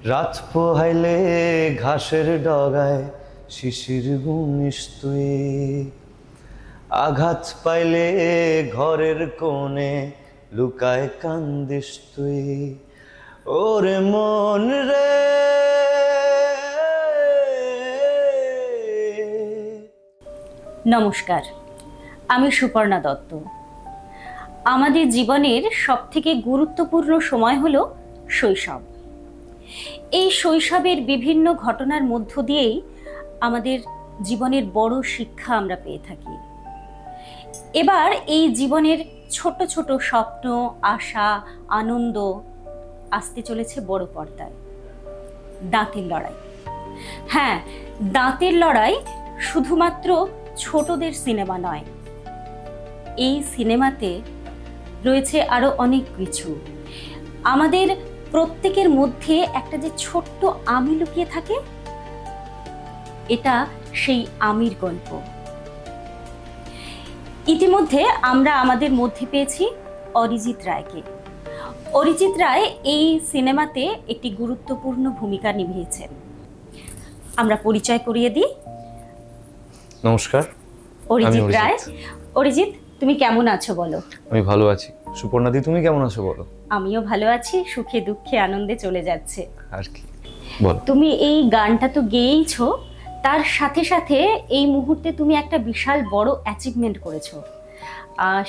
রাত পোহাইলে ঘাসের ডগায় শিশির বুনিস তুই, আঘাত পাইলে ঘরের কোণে লুকায় কান্দিস তুই। ওরে মন রে, নমস্কার, আমি সুপর্ণা দত্ত। আমাদের জীবনের সবথেকে গুরুত্বপূর্ণ সময় হলো শৈশব। এই শৈশবের বিভিন্ন ঘটনার মধ্য দিয়েই আমাদের জীবনের বড় শিক্ষা আমরা পেয়ে থাকি। এবার এই জীবনের ছোট ছোট স্বপ্ন, আশা, আনন্দ আসতে চলেছে বড় পর্দায়। দাঁতের লড়াই। হ্যাঁ, দাঁতের লড়াই শুধুমাত্র ছোটদের সিনেমা নয়, এই সিনেমাতে রয়েছে আরো অনেক কিছু। আমাদের প্রত্যেকের মধ্যে একটা যে ছোট্ট আমি লুকিয়ে থাকে, এটা সেই আমির গল্প। ইতিমধ্যে আমরা আমাদের মধ্যে পেয়েছি অরিজিৎ রায়কে। অরিজিৎ রায় এই সিনেমাতে একটি গুরুত্বপূর্ণ ভূমিকা নিভিয়েছেন। আমরা পরিচয় করিয়ে দিই। নমস্কার, অরিজিৎ রায়। অরিজিৎ, তুমি কেমন আছো বলো? আমি ভালো আছি। সুপর্ণাদি, তুমি কেমন আছো বলো? আমিও ভালো আছি, সুখে দুঃখে আনন্দে চলে যাচ্ছে। আর কি বলো। তুমি এই গানটা তো গেয়েইছো, তার সাথে সাথে এই মুহূর্তে তুমি একটা বিশাল বড় অ্যাচিভমেন্ট করেছো,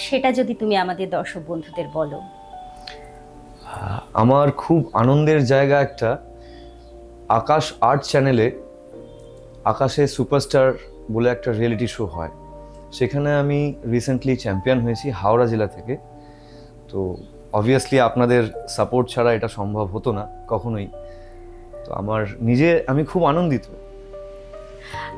সেটা যদি তুমি আমাদের দর্শক বন্ধুদের বলো। আমার খুব আনন্দের জায়গা একটা, আকাশ আর্ট চ্যানেলে আকাশে সুপারস্টার বলে একটা রিয়েলিটি শো হয়, সেখানে আমি রিসেন্টলি চ্যাম্পিয়ন হয়েছি হাওড়া জেলা থেকে। তো অবভিয়াসলি আপনাদের সাপোর্ট ছাড়া এটা সম্ভব হতো না কখনোই। তো আমি খুব আনন্দিত।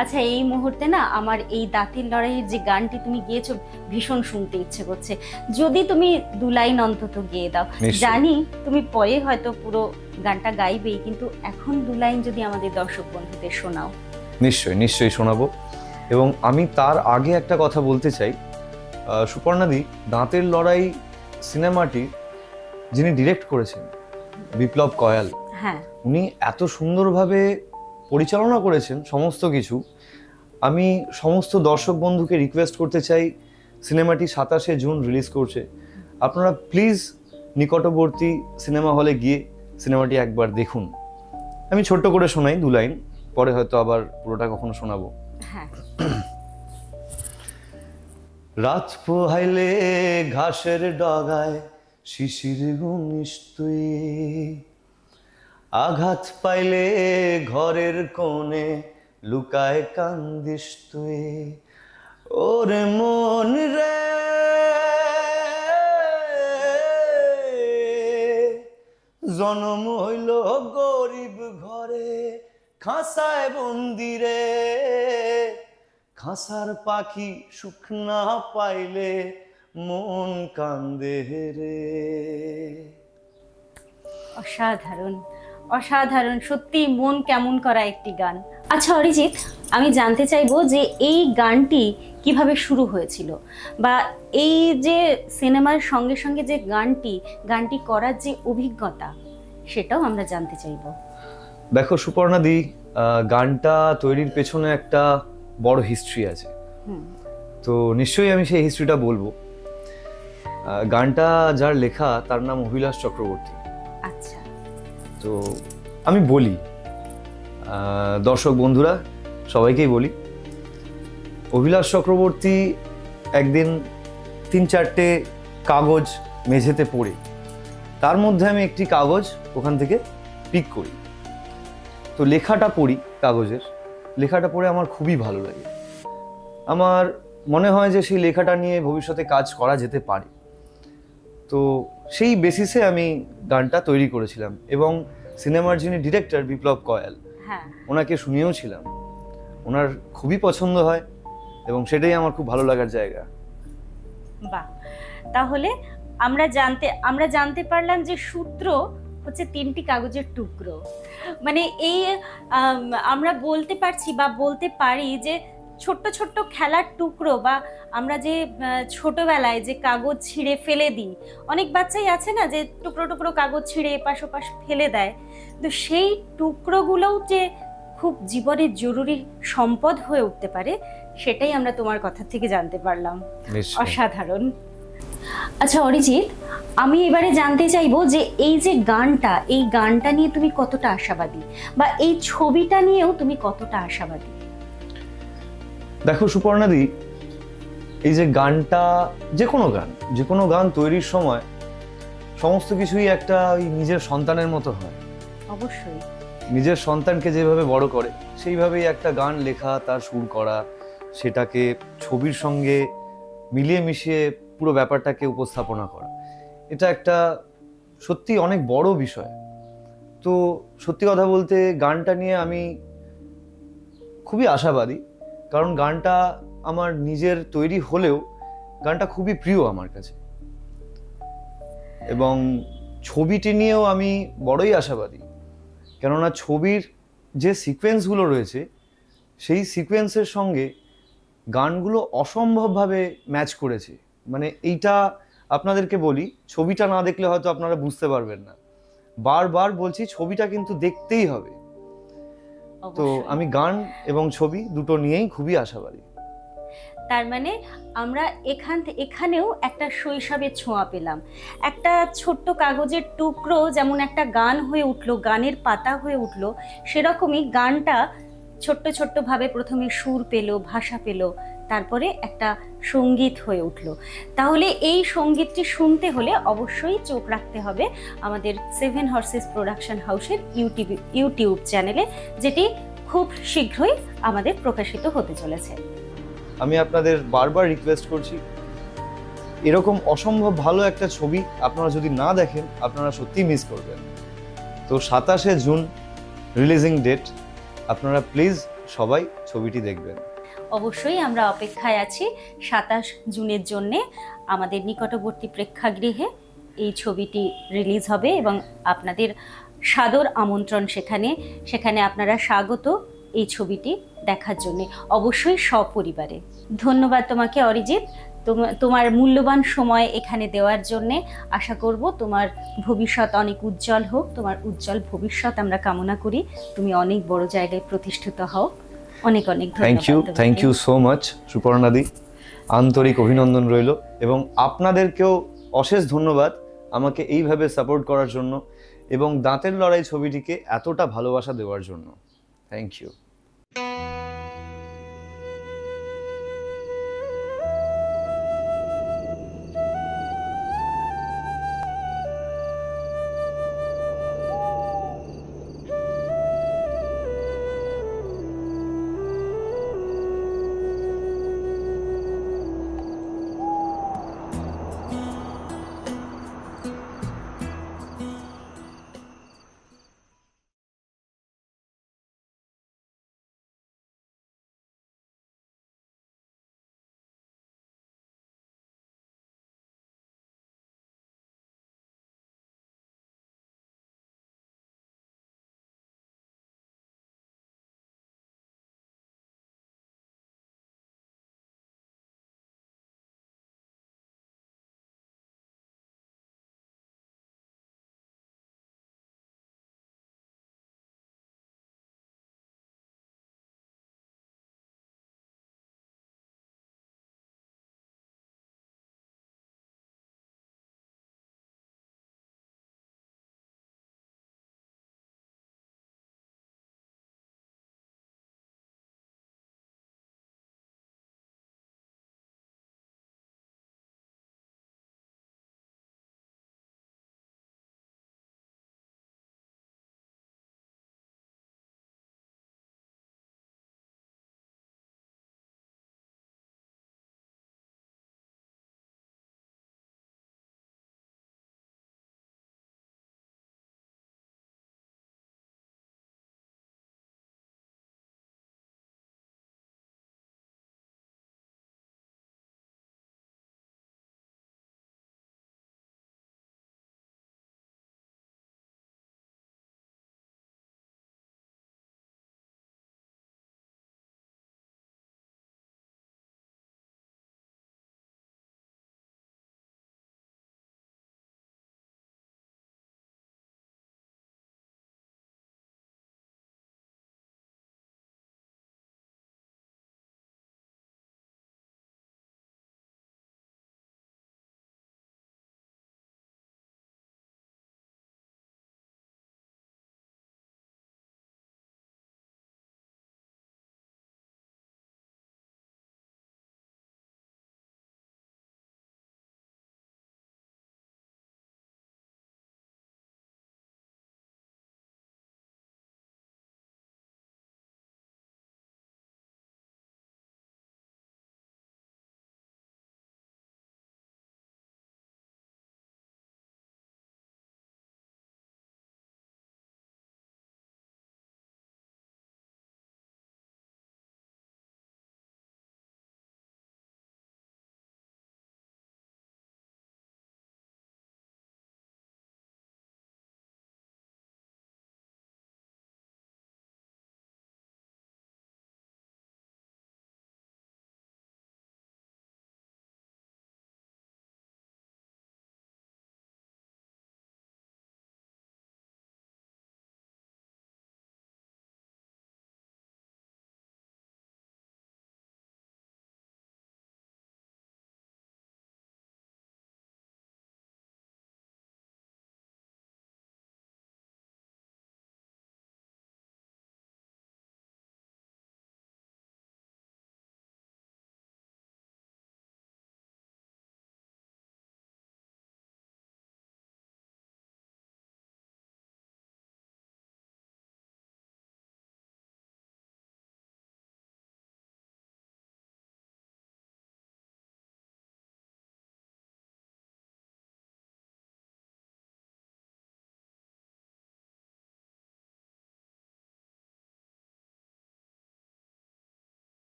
আচ্ছা, এই মুহূর্তে না আমার এই দাঁতের লড়াইয়ের যে গানটি তুমি গেয়েছো ভীষণ শুনতে ইচ্ছে করছে। যদি তুমি 2 লাইন অন্তত গেয়ে দাও। জানি তুমি পরে হয়তো পুরো গানটা গাইবেই, কিন্তু এখন 2 লাইন যদি আমাদের দর্শক বন্ধুদের শোনাও। নিশ্চয়ই শোনাবো। এবং আমি তার আগে একটা কথা বলতে চাই, সুপর্ণাদি, দাঁতের লড়াই সিনেমাটি যিনি ডিরেক্ট করেছেন বিপ্লব কয়াল, হ্যাঁ, উনি এত সুন্দরভাবে পরিচালনা করেছেন সমস্ত কিছু। আমি সমস্ত দর্শক বন্ধুকে রিকোয়েস্ট করতে চাই, সিনেমাটি 27শে জুন রিলিজ করছে, আপনারা প্লিজ নিকটবর্তী সিনেমা হলে গিয়ে সিনেমাটি একবার দেখুন। আমি ছোট্ট করে শোনাই 2 লাইন, পরে হয়তো আবার পুরোটা কখনো শোনাবো। হ্যাঁ। রাত পোহাইলে ঘাসের ডগায় শিশির বুনিস তুই, আঘাত পাইলে ঘরের কোণে লুকায় কান্দিস তুই। ওরে মন রে, জনম হইল গরিব ঘরে, খাঁচায় বন্দিরে, খাঁচার পাখি সুখ না পাইলে মন কান্দে রে। অসাধারণ, অসাধারণ, সত্যি মন কেমন করা একটি গান। আচ্ছা অরিজিৎ, আমি জানতে চাইবো যে এই গানটি কিভাবে শুরু হয়েছিল, বা এই যে সিনেমার সঙ্গে সঙ্গে যে গানটি করার যে অভিজ্ঞতা, সেটাও আমরা জানতে চাইবো। দেখো সুপর্ণাদি, গানটা তৈরির পেছনে একটা বড় হিস্ট্রি আছে। তো নিশ্চয়ই আমি সেই হিস্ট্রিটা বলবো। গানটা যার লেখা তার নাম অভিলাষ চক্রবর্তী। আচ্ছা, তো আমি বলি দর্শক বন্ধুরা সবাইকেই বলি, অভিলাষ চক্রবর্তী একদিন 3-4টে কাগজ মেঝেতে পড়ে, তার মধ্যে আমি একটি কাগজ ওখান থেকে পিক করি। তো লেখাটা পড়ি, কাগজের লেখাটা পড়ে আমার খুবই ভালো লাগে। আমার মনে হয় যে সেই লেখাটা নিয়ে ভবিষ্যতে কাজ করা যেতে পারে। তো সেই বেসিসে আমি গানটা তৈরি করেছিলাম, এবং সিনেমার যিনি ডিরেক্টর বিপ্লব কয়াল, ওনাকে শুনিয়েওছিলাম। ওনার খুবই পছন্দ হয় এবং সেটাই আমার খুব ভালো লাগার জায়গা। বাহ, তাহলে আমরা জানতে পারলাম যে সূত্র হচ্ছে 3টি কাগজের টুকরো। মানে এই আমরা বলতে পারি যে ছোট্ট ছোট্ট খেলার টুকরো বা আমরা যে ছোটবেলায় যে কাগজ ছিঁড়ে ফেলে দিই, অনেক বাচ্চাই আছে না যে টুকরো টুকরো কাগজ ছিঁড়ে এপাশ ওপাশ ফেলে দেয়, তো সেই টুকরোগুলোও যে খুব জীবনের জরুরি সম্পদ হয়ে উঠতে পারে, সেটাই আমরা তোমার কথা থেকে জানতে পারলাম। নিশ্চয়ই। অসাধারণ। আচ্ছা অরিজিৎ, আমি এবারে জানতে চাইবো যে এই যে গানটা, এই গানটা নিয়ে তুমি কতটা আশাবাদী, বা এই ছবিটা নিয়েও তুমি কতটা আশাবাদী? দেখো সুপর্ণাদি, এই যে গানটা, যে কোনো গান তৈরির সময় সমস্ত কিছুই একটা ওই নিজের সন্তানের মতো হয়। অবশ্যই। নিজের সন্তানকে যেভাবে বড় করে সেইভাবেই একটা গান লেখা, তার সুর করা, সেটাকে ছবির সঙ্গে মিলিয়ে মিশিয়ে পুরো ব্যাপারটাকে উপস্থাপনা করা, এটা একটা সত্যি অনেক বড় বিষয়। তো সত্যি কথা বলতে গানটা নিয়ে আমি খুবই আশাবাদী, কারণ গানটা আমার নিজের তৈরি হলেও গানটা খুবই প্রিয় আমার কাছে, এবং ছবিটি নিয়েও আমি বড়ই আশাবাদী, কেননা ছবির যে সিকোয়েন্সগুলো রয়েছে সেই সিকোয়েন্সের সঙ্গে গানগুলো অসম্ভবভাবে ম্যাচ করেছে। মানে এইটা আপনাদেরকে বলি, ছবিটা না দেখলে হয়তো আপনারা বুঝতে পারবেন না, বারবার বলছি ছবিটা কিন্তু দেখতেই হবে। তো আমি গান এবং ছবি দুটো নিয়েই খুবই আশাবাদী। তার মানে আমরা এখানেও একটা শৈশবের ছোঁয়া পেলাম। একটা ছোট্ট কাগজের টুকরো যেমন একটা গান হয়ে উঠলো, গানের পাতা হয়ে উঠলো, সেরকমই গানটা ছোট্ট ছোট্টভাবে প্রথমে সুর পেল, ভাষা পেল, তারপরে একটা সঙ্গীত হয়ে উঠলো। তাহলে এই সঙ্গীতটি শুনতে হলে অবশ্যই চোখ রাখতে হবে আমাদের 7 হর্সেস প্রোডাকশন হাউসের ইউটিউব চ্যানেলে, যেটি খুব শীঘ্রই আমাদের প্রকাশিত হতে চলেছে। আমি আপনাদের বারবার রিকোয়েস্ট করছি, এরকম অসম্ভব ভালো একটা ছবি আপনারা যদি না দেখেন আপনারা সত্যিই মিস করবেন। তো 27শে জুন রিলিজিং ডেট, আপনারা প্লিজ সবাই ছবিটি দেখবেন। অবশ্যই আমরা অপেক্ষায় আছি 27 জুনের জন্যে। আমাদের নিকটবর্তী প্রেক্ষাগৃহে এই ছবিটি রিলিজ হবে এবং আপনাদের সাদর আমন্ত্রণ সেখানে আপনারা স্বাগত এই ছবিটি দেখার জন্য, অবশ্যই সপরিবারে। ধন্যবাদ তোমাকে অরিজিৎ, তোমার মূল্যবান সময় এখানে দেওয়ার জন্যে। আশা করব তোমার ভবিষ্যৎ অনেক উজ্জ্বল হোক, তোমার উজ্জ্বল ভবিষ্যৎ আমরা কামনা করি, তুমি অনেক বড় জায়গায় প্রতিষ্ঠিত হও। অনেক অনেক ধন্যবাদ। থ্যাংক ইউ সো মাচ সুপর্ণাদি, আন্তরিক অভিনন্দন রইল, এবং আপনাদেরকেও অশেষ ধন্যবাদ আমাকে এইভাবে সাপোর্ট করার জন্য এবং দাঁতের লড়াই ছবিটিকে এতটা ভালোবাসা দেওয়ার জন্য। Thank you.